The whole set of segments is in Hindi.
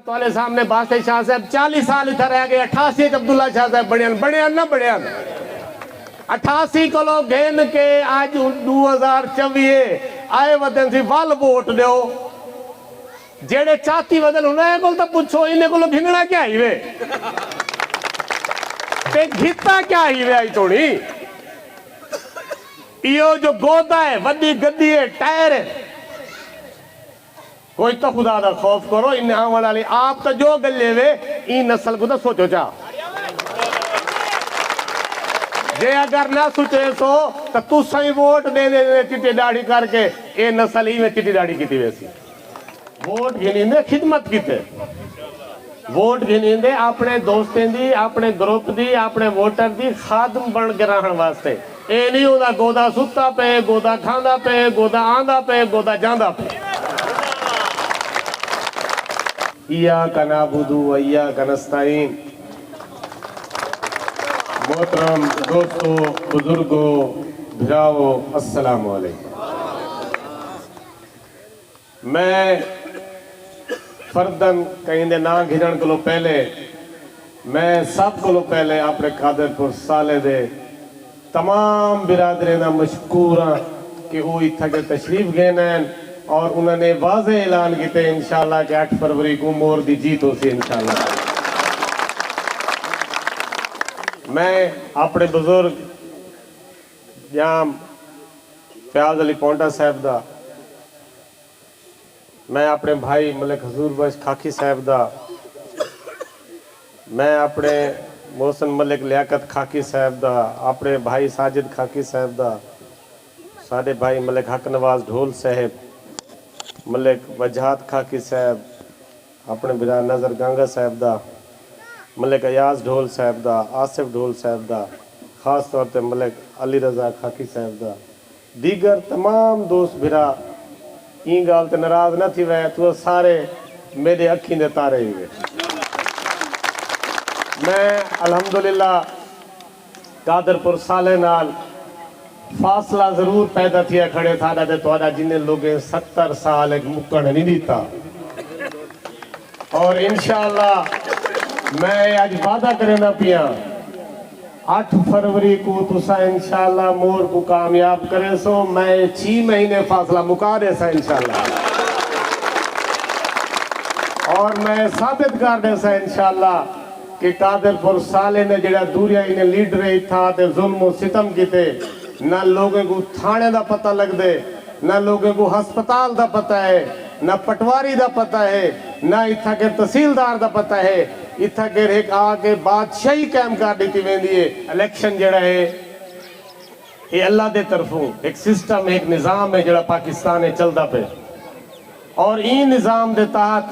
तुम्हारे सामने बादशाह शाह साहब 40 साल इतना रह गए। 88 अब्दुल्ला शाह साहब बढ़िया ना बढ़िया 88 को घेन के आज 2024 आए वदन सी वल वोट दो जेड़े चाती वदन उन्हें को तो पूछो इन्हें को घिंगना क्या ही वे ते घिता क्या ही वे आई थोड़ी यो जो गोदा है वड्डी गद्दी है टायर है कोई तो खुदा दा खौफ करो इन आने वाली आप तो जो गले वे इन नस्ल को तो सोचो चा जे अगर ना सोचे तो तू सही वोट दे दे चिट्टी दाढ़ी करके ये नस्ल ही में चिट्टी दाढ़ी की वैसी वोट गिनी खिदमत की वोट गिनी अपने दोस्तें दी अपने ग्रुप दी अपने वोटर दी खादम बन के रहने वास्ते ये नहीं होता गोदा सुता पे गोदा खांदा पे गोदा आंदा पे गोदा जांदा पे इय्याका नअबुदु व इय्याका नस्तईन। मोहतरम दोस्तों बुजुर्गों भिराओ अस्सलाम वालेकुम। मैं फर्दन कहीं दे ना घिरन को पहले मैं सब को पहले अपने कादरपुर साले दे तमाम बिरादरी का मशकूर हाँ कि वो इतना के तशरीफ गए हैं और उन्होंने वाजे ऐलान किए इंशाल्लाह कि 8 फरवरी को मोर दी जीत हो सी इंशाल्लाह। मैं अपने बुजुर्ग जाम फयाज अली पौंटा साहब दा मैं अपने भाई मलिक हजूर बख्श खाकी साहब दा मैं अपने मोहसन मलिक लियाकत खाकी साहब दा अपने भाई साजिद खाकी साहब दा सारे भाई मलिक हक नवाज ढोल साहब मलिक वजहात खाकी साहब अपने बिरा नज़र गंगा साहब दा मलिक अयाज ढोल साहब दा आसिफ ढोल साहब दा ख़ास तौर पर मलिक अली रज़ा खाकी साहब दा दीगर तमाम दोस्त बिरा ई गाल ते नाराज न थी वह तो सारे मेरे अखी दे तारे ही वे। मैं अल्हम्दुलिल्लाह कादरपुर साले नाल फासला जरूर पैदा थिया खड़े था दे तोड़ा जिन्हें लोग 70 साल एक मुक्कड़ नहीं दीता और इंशाअल्लाह मैं आज वादा करे ना पिया 8 फरवरी को तुसा इंशाअल्लाह मोर को कामयाब करे सो मैं 6 महीने फासला मुका दे सा इंशाअल्लाह और मैं साबित कर दे सा इंशाअल्लाह कि कादरपुर साले ने जड़ा दूरिया इन्हें लीडर ही था ते जुल्म और सितम किते ना लोगों को थाने का पता लग दे ना लोगों को हस्पताल का पता है ना पटवारी का पता है ना इतना के तहसीलदार का पता है इतना के एक आके बादशाही कायम कर दी वेंदी है। इलेक्शन जड़ा है ये अल्लाह दे तरफों एक सिस्टम एक निज़ाम है जड़ा पाकिस्तान है चलता पे और इन निज़ाम के तहत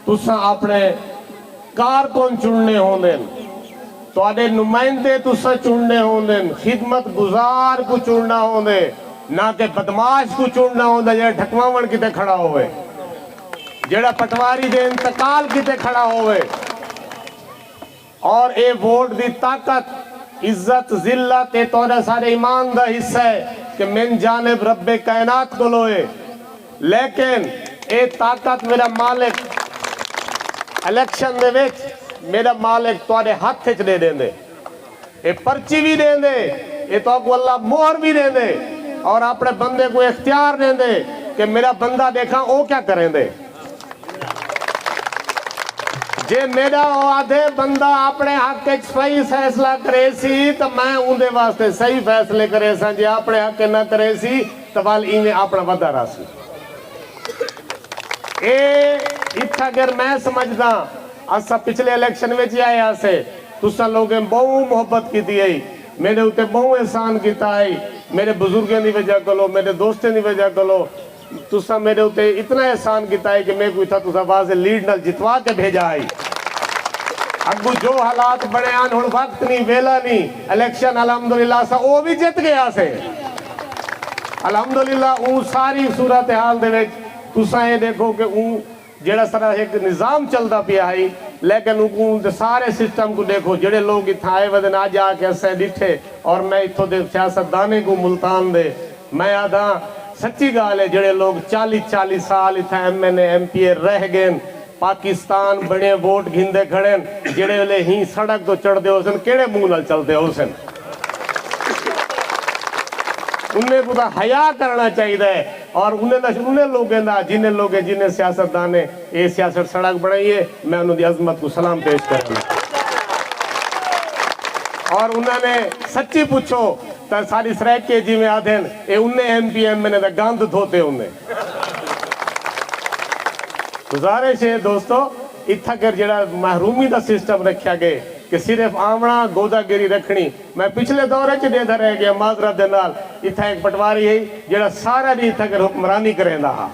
तुसा अपने कारकुन चुनने होंगे तो नुमाइंदे तुसा चुनने होंगे खिदमत गुजार को चुनना होंगे ना कि बदमाश को चुनना होंगे जरा ढकवावण किते खड़ा होवे जड़ा पटवारी दे इंतकाल किते खड़ा होवे और ये वोट दी ताकत इज्जत जिल्लत ये तोरे सारे ईमान दा हिस्सा है कि मिन जानिब रब्बे कायनात को लोए लेकिन ये ताकत मेरा मालिक इलेक्शन दे विच मेरा मालिक तोरे हाथ च दे देंदे ये पर्ची भी देंदे ये तो को अल्लाह मोहर भी देंदे और अपने बंदे को इख्तियार देंदे कि मेरा बंदा देखा वो क्या करेंदे जे मेरा आधे बंदा अपने हक सही फैसला करे सी तो मैं उनके वास्ते सही फैसले करे सा जे अपने हक ना करे सी तो वाल इवें अपना वादा रासी ए इतना अगर मैं समझदा असा पिछले इलेक्शन में ही आया से तुसा लोगों बहु मोहब्बत की थी मेरे उत्ते बहु एहसान किया है मेरे बुजुर्गों की वजह करो मेरे दोस्तों की वजह करो तुसा मेरे उत्ते इतना एहसान किया है कि मैं कोई था तुसा वास्ते लीड नाल जितवा के भेजा है अगू जो हालात बने हैं हुण वक्त नहीं वेला नहीं इलेक्शन अलहमदुलिल्लाह सा वो भी जित गया से अलहमदुलिल्लाह ऊ सारी सूरत हाल दे विच तुसा ये देखो कि ऊ जेड़ा सारा एक निज़ाम चलता पिया है लेकिन ऊ सारे सिस्टम को देखो जेड़े लोग इतना आए वदन आ जाके असें दिठे और मैं इतों दे सियासतदाने को मुल्तान दे मैं आधा सच्ची गाल है जेड़े लोग 40-40 साल इतना MNA MPA रह गए पाकिस्तान बड़े वोट घिंदे खड़े जेड़े वेले ही सड़क तो चढ़ते हो सन केड़े मुंह नाल चलते हो सन उन्हें पूरा हया करना चाहिए और उन्हें लोगों का जिन्हें सियासतदान ने ये सियासत सड़क बनाई है मैं उन्होंने अजमत को सलाम पेश करना और उन्होंने सच्ची पूछो तो सारी सराय के जी में आधे ये उन्हें MPM ने गंद धोते उन्हें गुजारिश है दोस्तों इतना कर जरा महरूमी का सिस्टम रखा गया कि सिर्फ आमना गोदागिरी रखनी मैं पिछले दौरे च देता रह गया माजरा दे नाल इतना एक पटवारी है जरा सारा दिन इतना कर हुक्मरानी करेंदा हा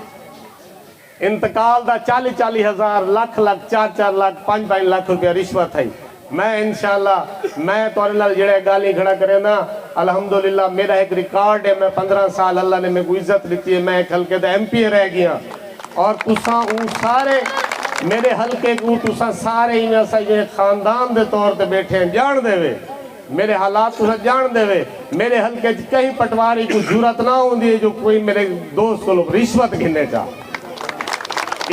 इंतकाल दा 40-40 हज़ार लाख 4-4 लाख 5-5 लाख रुपया रिश्वत है मैं इंशाअल्लाह मैं तोरे नाल जेड़े गाली खड़ा करे ना अल्हम्दुलिल्लाह मेरा एक रिकॉर्ड है मैं 15 साल अल्लाह ने मेरे को इज्जत दी है मैं एक हल्के दा MP रह गया और तुसा सारे मेरे हल्के को तुसा सारे ही खानदान के तौर पर बैठे हैं जान देवे मेरे हालात तुसा जान देवे मेरे हल्के कहीं पटवारी को जरूरत ना होती है जो कोई मेरे दोस्त को रिश्वत गिने का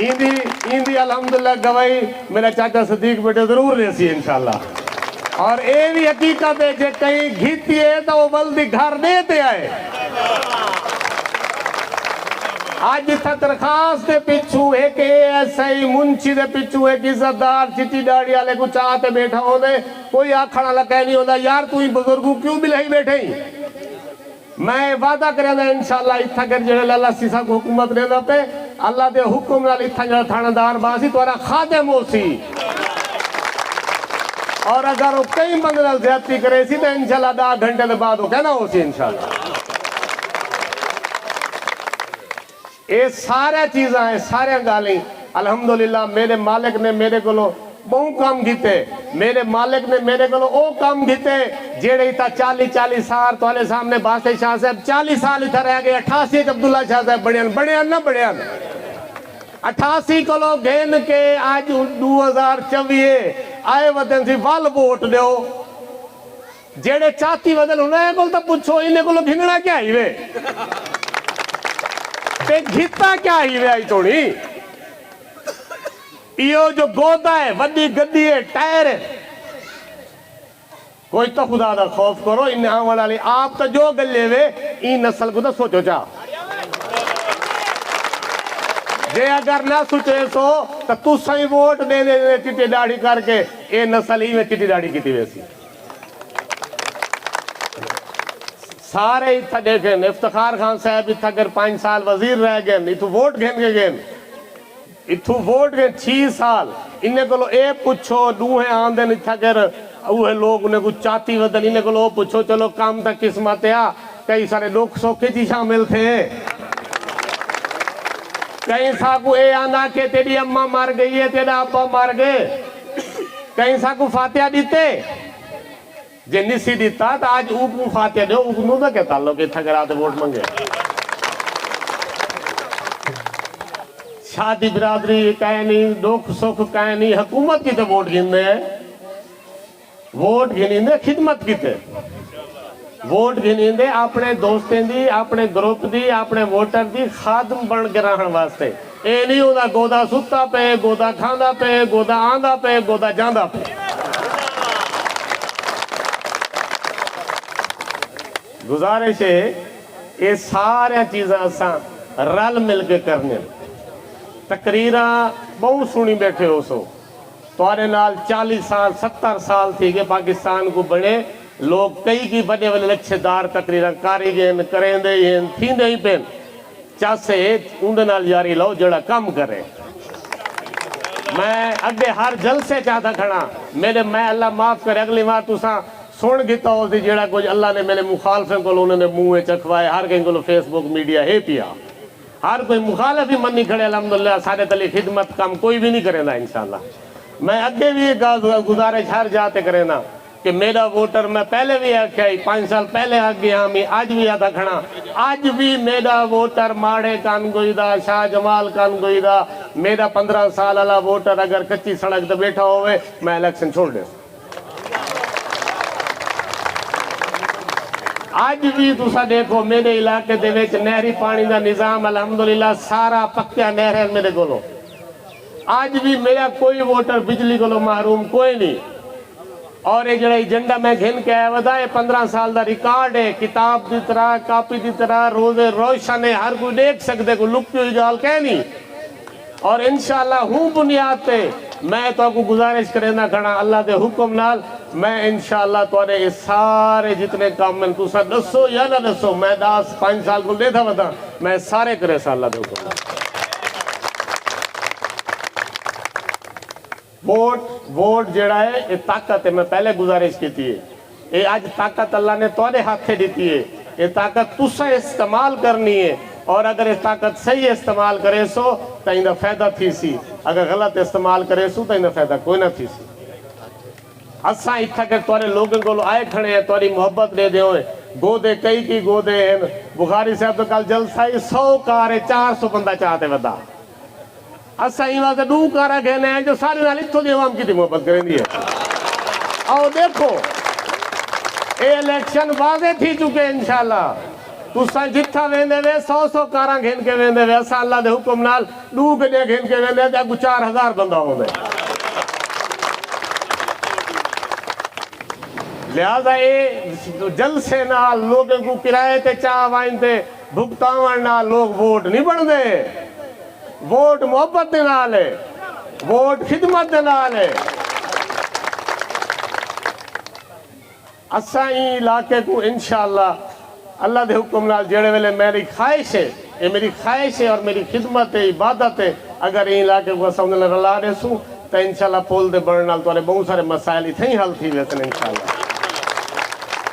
इंदी अल्हम्दुलिल्लाह गवाही मेरा चाचा सदीक बेटे जरूर लेसी इंशाल्लाह और ये भी हकीकत है कि कहीं घीती है तो वो बल्दी घर देते आए आज जिथा दरखास्त के पिछू एक ASI मुंशी के पिछू एक इज्जतदार चिट्टी दाड़ी वाले को चाहते बैठा होने कोई आखण वाला कह नहीं होता यार तू बुजुर्गों क्यों बिलाई बैठे ही मैं वादा करेंदा इंशाअल्लाह इतना कर जेड़े अल्लाह सीसा को हुकूमत देना पे अल्लाह के हुक्म नाल इतना जड़ा थानेदार बासी तोरा खादिम होसी और अगर वो कई बंदे नाल ज्यादती करे सी तो इंशाअल्लाह 10 घंटे के बाद वो कहना होसी इंशाअल्लाह ये सारे चीज़ा है सारे गाली अल्हम्दुलिल्लाह मेरे मालिक ने मेरे को बहु काम किते मेरे मालिक ने मेरे को ओ काम किते जेड़े इता 40-40 साल तोले सामने बादशाह शाह साहब 40 साल इधर रह गए 88 अब्दुल्ला शाह साहब बड़े ना बड़े 88 को घेन के आज 2024 आए वतन सी वल वोट दो जेड़े चाती वदन उन्हें को तो पूछो इन्हें को घिनना क्या ही वे घिता क्या ही वे आई थोड़ी यो जो गोदा है वड्डी गद्दी है टायर है कोई तो खुदा दा खौफ करो इन आने वाली आप तो जो गले वे इन नस्ल को तो सोचो चा जे अगर ना सोचे सो तो तू सही वोट दे दे चिट्टी दाढ़ी करके ये नस्ल ही में चिट्टी दाढ़ी की वैसी सारे इतना देखे इफ्तिखार खान साहब इतना कर 5 साल वजीर रह गए इतू वोट घेन के गए इतू वोट गए 6 साल इन्हें को ए पूछो दूहे आंदे इतना कर वो लोग उन्हें कुछ चाती वदन इन्हें को पूछो चलो काम तक किस्मत आ कई सारे लोग सौखे जी शामिल थे कहीं साकू ए आंदा के तेरी अम्मा मर गई है तेरा अब्बा मर गए कहीं साकू फातिहा दीते जे निसी दीता तो आज ऊप फातिहा दो ऊपनू का क्या ताल्लुक इतना करा तो वोट मंगे शादी बिरादरी कह नहीं दुख सुख कह नहीं हुकूमत की तो वोट गिनने वोट गिनी खिदमत की वोट गिनी अपने दोस्तें दी अपने ग्रुप दी अपने वोटर दी खादम बन के रहने वास्ते ये नहीं होता गोदा सुता पे गोदा खांदा पे गोदा आंदा पे गोदा जांदा पे गुजारिश है ये सारे चीज़ा असा रल मिल के करने तकरीर बहुत सुनी बैठे हो सो तुरे नाल 40 साल 70 साल थी गए पाकिस्तान को बने लोग कई की बड़े वाले लच्छेदार तकरीर कारी गए करेंदे थींदे ही पेन चासे उनके नाल जारी लो जड़ा काम करे मैं अगे हर जलसे चाहता खड़ा मेरे मैं अल्लाह माफ करे अगली बार तुसा सुन गिता हो जेड़ा कुछ अल्लाह ने मेरे मुखालफे को उन्होंने मुँह चखवाए हर कहीं को फेसबुक मीडिया है पिया हर कोई मुखालफ ही मन नहीं खड़े अल्हम्दुलिल्लाह सारे तले खिदमत काम कोई भी नहीं करेगा इंशाल्लाह मैं अगे भी गुजारिश हर जाते करे ना कि मेरा वोटर मैं पहले भी आख्या 5 साल पहले आ गया मैं आज भी आता खड़ा आज भी मेरा वोटर माड़े कान गोईदा शाह जमाल कान गोईदा मेरा 15 साल वाला वोटर अगर कच्ची सड़क पर बैठा होवे मैं इलेक्शन छोड़ दे आज भी तुसा देखो मेरे इलाके दे विच नहरी पानी का निजाम अल्हम्दुलिल्लाह सारा पक्का नहर है मेरे को आज भी मेरा कोई वोटर बिजली को महरूम कोई नहीं। और ये जरा एजेंडा मैं घिन के आया वदा 15 साल का रिकॉर्ड है, किताब की तरह कापी की तरह रोजे रोशन है, हर कोई देख सकते, कोई लुकती हुई गाल कह नहीं। और इंशाअल्लाह हूँ बुनियाद पे मैं तो गुजारिश करेंदा खड़ा अल्लाह के हुक्म नाल मैं इंशाअल्लाह तोरे ये सारे जितने काम में तुसा दसो या ना दसो, मैं 10-5 साल को देता वदा मैं सारे करे अल्लाह के हुक्म नाल। वोट जड़ा है ये ताकत है, मैं पहले गुजारिश की थी ये आज ताकत अल्लाह ने तोरे हाथे दी है, ये ताकत तुसा इस्तेमाल करनी है। और अगर इस ताकत सही इस्तेमाल करे सो तो इंदा फायदा थी सी, अगर गलत इस्तेमाल करे सो तो इंदा फायदा कोई ना थी सी। असा इतना के तोरे लोगों को आए खड़े हैं, तोरी मोहब्बत दे दे गोदे कई की गोदे हैं। बुखारी साहब तो कल जलसा 100 कार 400 बंदा चाहते वदा असा वास्ते 2 कारा कहने हैं जो सारे नाल इत्थों दी आवाम की मोहब्बत करेंदी है। आओ देखो ये इलेक्शन वाजे थी चुके इंशाअल्लाह तुसा जिथा वेंदे वे 100 कारा घेन के वेंदे वे असा अल्लाह दे हुक्म नाल 2 गड्डियां घेन के वेंदे ते अगु 4000 बंदा होंदे। लिहाजा ये जलसे नाल लोगों को किराए ते चाह वाइन ते भुगतावन नाल लोग वोट नहीं बनते। वोट मोहब्बत दे नाल है, वोट खिदमत दे नाल है। असा ही इलाके को इंशाअल्लाह अल्लाह के हुक्म नाल जेड़े वेले मेरी ख्वाहिश है, ये मेरी ख्वाहिश है और मेरी खिदमत है, इबादत है। अगर ये इलाके को असा रला देसूँ तो इंशाअल्लाह पुल दे बनने नाल तोरे बहुत सारे मसाइल इत्थे ही हल थी वैसे इंशाअल्लाह।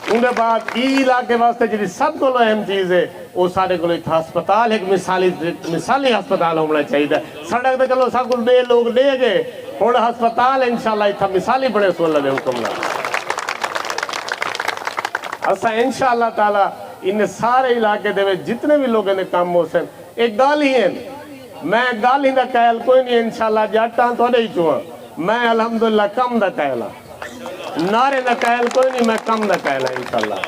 उनके बाद ई इलाके वास्ते जी सब को अहम चीज़ है वो सारे को हस्पताल एक मिसाली हस्पताल होना चाहिए। सड़क तो चलो सब कुछ दे लोग ले गए, हूँ हस्पताल इंशाअल्लाह इतना मिसाली बने सो अल्लाह के हुक्म नाल। असा इंशाअल्लाह ताला इन सारे इलाके दे जितने भी लोगों ने काम हो सन एक गाल ही है, मैं गाल ही का कहल कोई नहीं इंशाअल्लाह जाटा थोड़े ही चुआ मैं अल्हम्दुलिल्लाह कम का कहला नारे का कहल कोई नहीं मैं कम का कहला इंशाअल्लाह।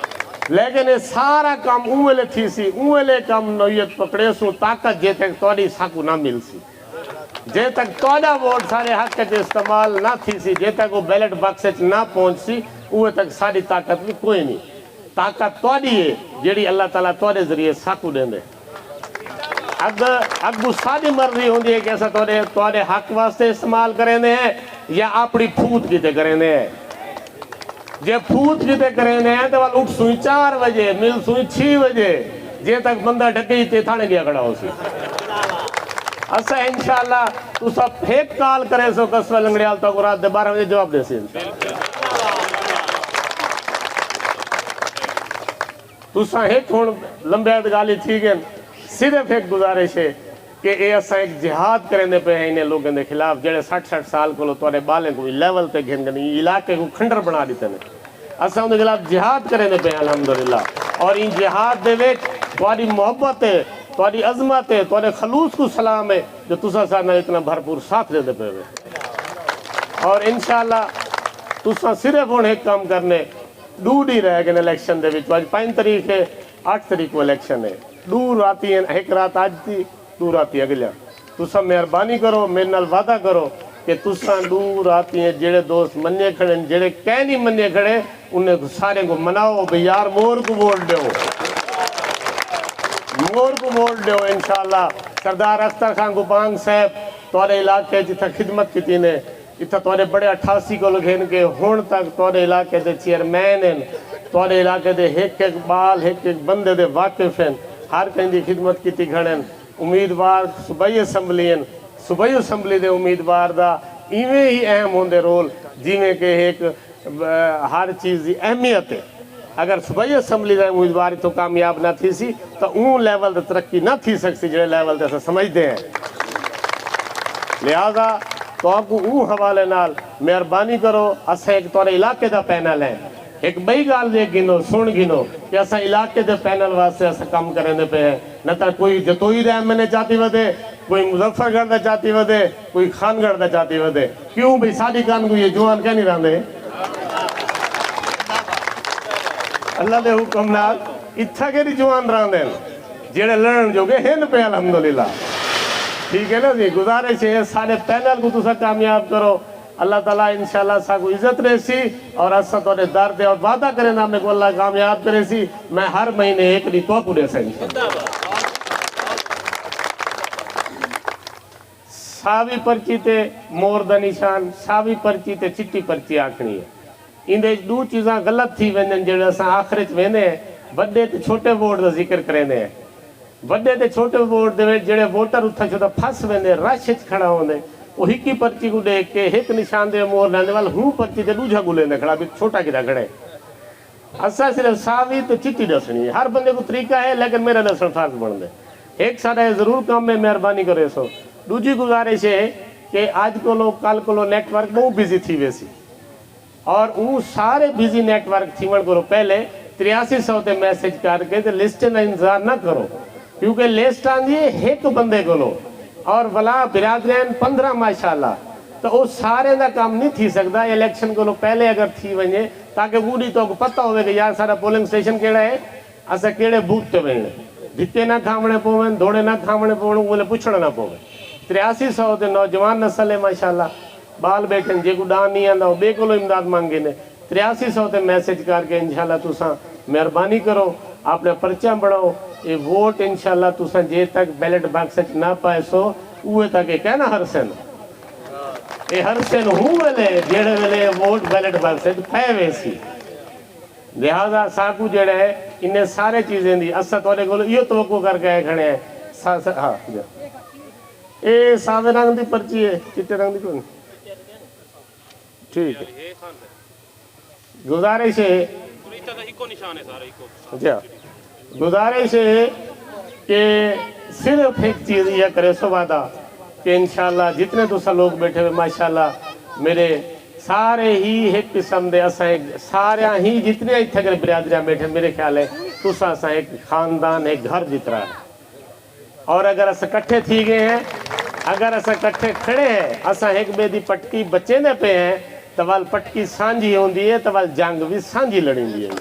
लेकिन ये सारा काम उवेले थी सी उवेले काम नोयत पकड़े सो ताकत जे तक तोड़ी साकू ना मिल सी, जे तक तोड़ा वोट सारे हक के इस्तेमाल ना थी सी, जे तक वो बैलेट बक्स ना पहुंच सी उवे तक सारी ताकत भी कोई नहीं। ताकत तोड़ी है जी अल्लाह ताला तोड़े जरिए साकू देंदे। अगू सारी मर्जी होंगी है कि असा तोड़े हक वास्ते इस्तेमाल करेंदे हैं या अपनी फूट किते करेंदे हैं। जे फूट किते करेंदे हैं तो उठ सुई 4 बजे मिल सुई 6 बजे जे तक बंदा ढके ते थाने गया खड़ा हो सी। असा इंशाअल्लाह तू सब फेक कॉल करे सो कस्बा लंगड़ियाल तो रात 12 बजे जवाब दे सी। तुसा एक हूँ लंबे गाली थी गए सिर्फ एक गुजारिश है कि ये असा एक जिहाद करेंदे पे हैं इन लोगों के खिलाफ जेड़े 60-60 साल को तोरे बालें को लेवल ते घिन इलाके को खंडर बना देते हैं। असा उनके खिलाफ जिहाद करेंदे पे अल्हम्दुलिल्लाह। और इन जिहाद दे विच तुहाडी मोहब्बत है, तुहाडी अजमत है, तुहाडे खलूस को सलाम है जो तुसा साडा इतना भरपूर साथ देते पे। और इंशाअल्लाह तुसा सिर्फ हूँ एक काम करने 2 डी रह गए इलेक्शन दे विच। आज 5 तारीख है, 8 तारीख को इलेक्शन है। 2 राती है, एक रात आज थी 2 राती अगला। तुसा मेहरबानी करो मेरे नाल वादा करो कि तुसा 2 राती है जेड़े दोस्त मन्ने खड़े जेड़े कह नहीं मन्ने खड़े उन्हें सारे को मनाओ भाई यार मोर को वोट दो, मोर को वोट दो। इंशाअल्लाह सरदार अख्तर खान गुपांग साहब तुहाडे इलाके जिथे खिदमत की ने इतना तुहाडे बड़े 88 को घेन के हुण तक तुहाडे इलाके के चेयरमैन हैं, तुहाडे इलाके के एक बाल एक बंदे दे वाकिफ हैं, हर कहीं खिदमत की खड़े। उम्मीदवार सूबाई असैम्बली हैं, सूबाई असैम्बली के उम्मीदवार का इवें ही अहम होंगे रोल जिमें कि एक हर चीज़ की अहमियत है। अगर सूबाई असैम्बली का उम्मीदवार तो कामयाब ना थी सी तो ऊँ लैवल पर तरक्की ना थी सकती जो लैवल से अस समझते हैं। लिहाजा तो ऊ हवाले नाल मेहरबानी करो अस एक तोरे इलाके का पैनल है एक बई गाल जे गिनो सुन गिनो कि अस इलाके के पैनल वास्ते अस कम करेंदे पे हैं। न तो कोई जतोई दे एमएलए चाहती वधे, कोई मुजफ्फरगढ़ का चाहती वधे, कोई खानगढ़ का चाहती वधे। क्यों भाई साड़ी कान को ये जवान क्या नहीं रहे अल्लाह के हुक्म नाल इत्था के जवान रहे जेड़े लड़न जोगे हैं पे अल्हम्दुलिल्लाह। ठीक है ना जी। गुजारिश है सारे पैनल को तुसा कामयाब करो। अल्लाह ताला इंशाल्लाह साकू इज्जत रेसी और असा तोड़े दर दे और वादा करे ना मेरे को अल्लाह कामयाब करे सी। मैं हर महीने एक दी तो पूरे से सावी पर्ची ते मोर दा निशान, सावी पर्ची ते चिट्टी पर्ची आखनी है। इंदे दो चीज़ां गलत थी वजन जेड़े असा आखिर च वेंदे बड़े ते छोटे वोट का जिक्र करेंदे हैं। बड़े ते छोटे वोट दे जेड़े वोटर उथा छो फस वेंदे रश च खड़ा होंदे वो एक ही पर्ची को देख के एक निशान दे मोर लाने वाल हूँ पर्ची ते दूजा को लेने खड़ा भी छोटा किदा खड़े। असा सिर्फ सावी तो चिट्टी दसनी है। हर बंदे को तरीका है लेकिन मेरा दसन फर्ज बन दे। एक सारा जरूर काम में मेहरबानी करे सो। दूजी गुजारिश है कि अज को कल को नेटवर्क बहुत बिजी थी वैसी और वो सारे बिजी नेटवर्क थी को पहले 8300 ते मैसेज करके तो लिस्ट का इंतजार ना करो क्योंकि लिस्ट आंदी है एक बंदे को और भला बिरादरन 15 माशाल्लाह तो वो सारे का काम नहीं थी सकता। इलेक्शन को पहले अगर थी वजे ताकि पूरी तो पता हो कि यार सारा पोलिंग स्टेशन केड़ा है असा केड़े बूथ ते वने धिक्के ना खावणे पवन दौड़े ना खावणे पवन बोले पूछना ना पवे। 8300 ते नौजवान नस्ल है माशाल्लाह बाल बैठे जो डान नहीं आता बे को इमदाद मांगे ने 8300 ते मैसेज करके इंशाल्लाह तुसा मेहरबानी करो अपने पर्चा बढ़ाओ। ये वोट इंशाल्लाह तुसा जे तक बैलेट बॉक्स ना पाए सो उए तक कहना हरसन ये हरसन हूँ वेले जेड़े वेले वोट बैलेट बॉक्स पाए वैसी। लिहाजा साकू जेड़ा है इन्हें सारे चीजें दी असा तोड़े को यो तवक्को करके आए खड़े हैं। हाँ ये सादे रंग की पर्ची है चिट्टे रंग की कौन ठीक है। गुजारिश है अच्छा गुजारिश है कि सिर्फ एक चीज़ यह करे सो वादा कि इंशाल्लाह जितने दूसरा लोग बैठे हुए माशाल्लाह मेरे सारे ही एक किस्म दे असा सारे ही जितने इतने अगर बिरादरियाँ बैठे मेरे ख्याल है तुसा असा एक खानदान एक घर जितना है। और अगर अस इकट्ठे थी गए हैं अगर अस इकट्ठे खड़े हैं असा एक बे दी पटकी बचे ने पे हैं तो वाल पटकी सांझी होंगी है तो वाल जंग भी सांझी लड़ेंगी है।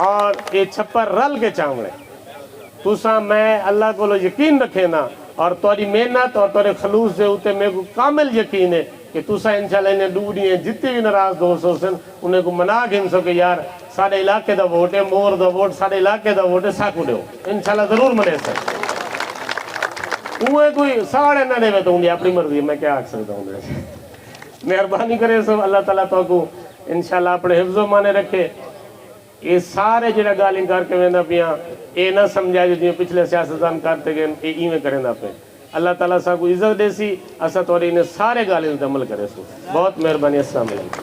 और ये छप्पर रल के चावड़े तुसा मैं अल्लाह को यकीन रखे ना और तोरी मेहनत और तोरे खलूस से उते मेरे को कामिल यकीन है कि तुसा इंशाल्लाह इन्हें डूबनी है जितने भी नाराज दोस्त हो उन्हें को मना गिन सो कि यार साढ़े इलाके का वोट है मोर का वोट साढ़े इलाके का वोट है साकू दो इंशाल्लाह जरूर मने सर कोई साढ़े ना देवे तो उन्हें अपनी मर्जी मैं क्या आख सकता हूँ। मेहरबानी करे सब अल्लाह ताला तो को इंशाल्लाह अपने हिफ्ज़ो माने रखे। ये सारे जरा गाली करके वेंदा पिया ये ना समझा जो पिछले सियासतदान करते गए ये इवें करेंदा पे। अल्लाह ताला साकू इज्जत देसी असा तोरी इन्हें सारे गाली अमल करे सो। बहुत मेहरबानी। अस्सलाम वालेकुम।